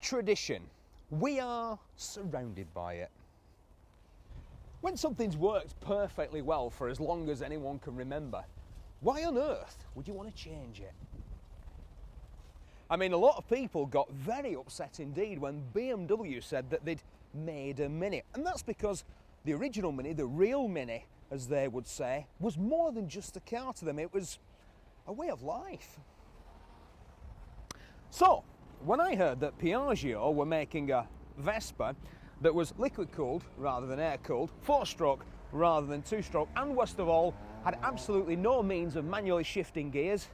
Tradition. We are surrounded by it. When something's worked perfectly well for as long as anyone can remember, why on earth would you want to change it? I mean, a lot of people got very upset indeed when BMW said that they'd made a Mini. And that's because the original Mini, the real Mini, as they would say, was more than just a car to them. It was a way of life. So, when I heard that Piaggio were making a Vespa that was liquid-cooled rather than air-cooled, 4-stroke rather than 2-stroke, and worst of all, had absolutely no means of manually shifting gears,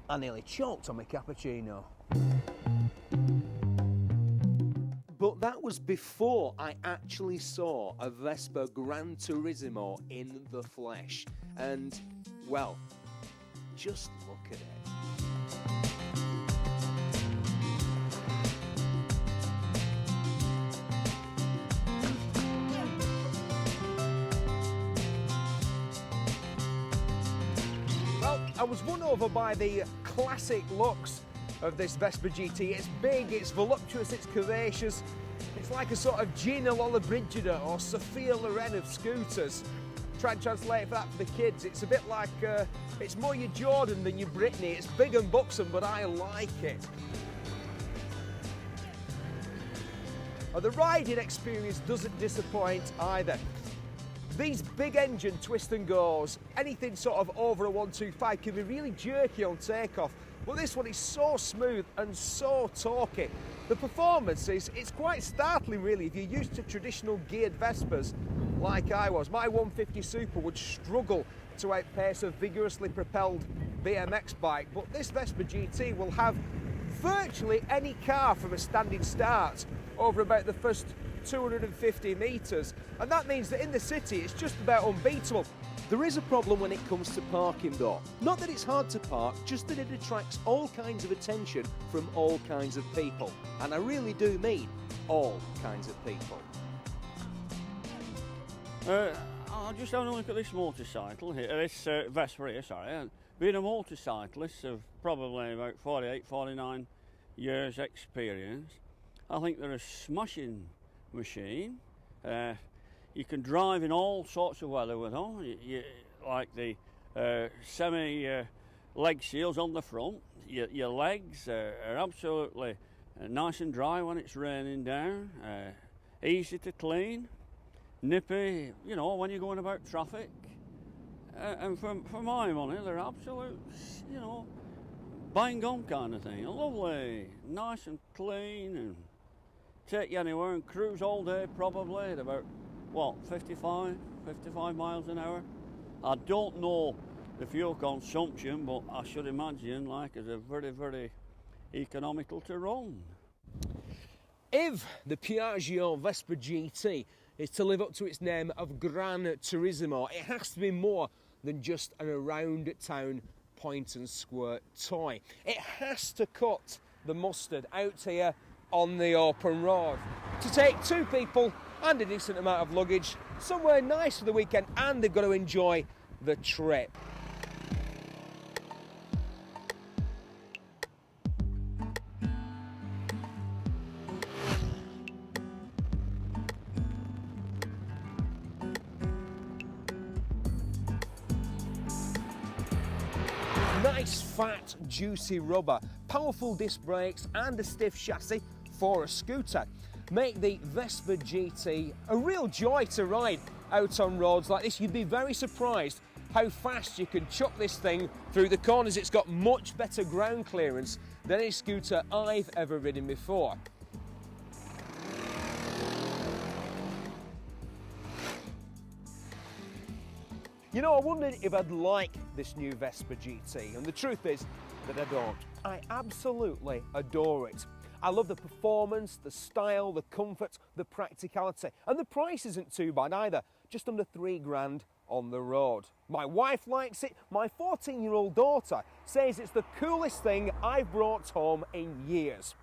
I nearly choked on my cappuccino. But that was before I actually saw a Vespa Gran Turismo in the flesh. And, well, just look at it. I was won over by the classic looks of this Vespa GT. It's big, it's voluptuous, it's curvaceous. It's like a sort of Gina Lollobrigida or Sophia Loren of scooters. Try and translate that for the kids. It's a bit like, it's more your Jordan than your Britney. It's big and buxom, but I like it. The riding experience doesn't disappoint either. These big engine twist and goes, anything sort of over a 125 can be really jerky on takeoff, but this one is so smooth and so torquey. The performance it's quite startling really if you're used to traditional geared Vespas like I was. My 150 Super would struggle to outpace a vigorously propelled BMX bike, but this Vespa GT will have virtually any car from a standing start over about the first 250 metres, and that means that in the city it's just about unbeatable. There is a problem when it comes to parking though. Not that it's hard to park, just that it attracts all kinds of attention from all kinds of people. And I really do mean all kinds of people. I'll just have a look at this motorcycle here, this Vespa here, sorry. And being a motorcyclist of probably about 48, 49 years experience, I think they're a smashing machine. You can drive in all sorts of weather with them. Like the semi leg seals on the front. Your legs are absolutely nice and dry when it's raining down. Easy to clean, nippy, you know, when you're going about traffic. And for my money, they're absolute, you know, bang on kind of thing. Lovely, nice and clean, and take you anywhere and cruise all day probably at about, what, 55 miles an hour. I don't know the fuel consumption, but I should imagine like it's a very, very economical to run. If the Piaggio Vespa GT is to live up to its name of Gran Turismo, it has to be more than just an around town point and squirt toy. It has to cut the mustard out here on the open road to take two people and a decent amount of luggage somewhere nice for the weekend, and they've got to enjoy the trip. Nice fat juicy rubber, powerful disc brakes and a stiff chassis for a scooter make the Vespa GT a real joy to ride out on roads like this. You'd be very surprised how fast you can chuck this thing through the corners. It's got much better ground clearance than any scooter I've ever ridden before. You know, I wondered if I'd like this new Vespa GT, and the truth is that I don't. I absolutely adore it. I love the performance, the style, the comfort, the practicality, and the price isn't too bad either, just under £3 on the road. My wife likes it, my 14-year-old daughter says it's the coolest thing I've brought home in years.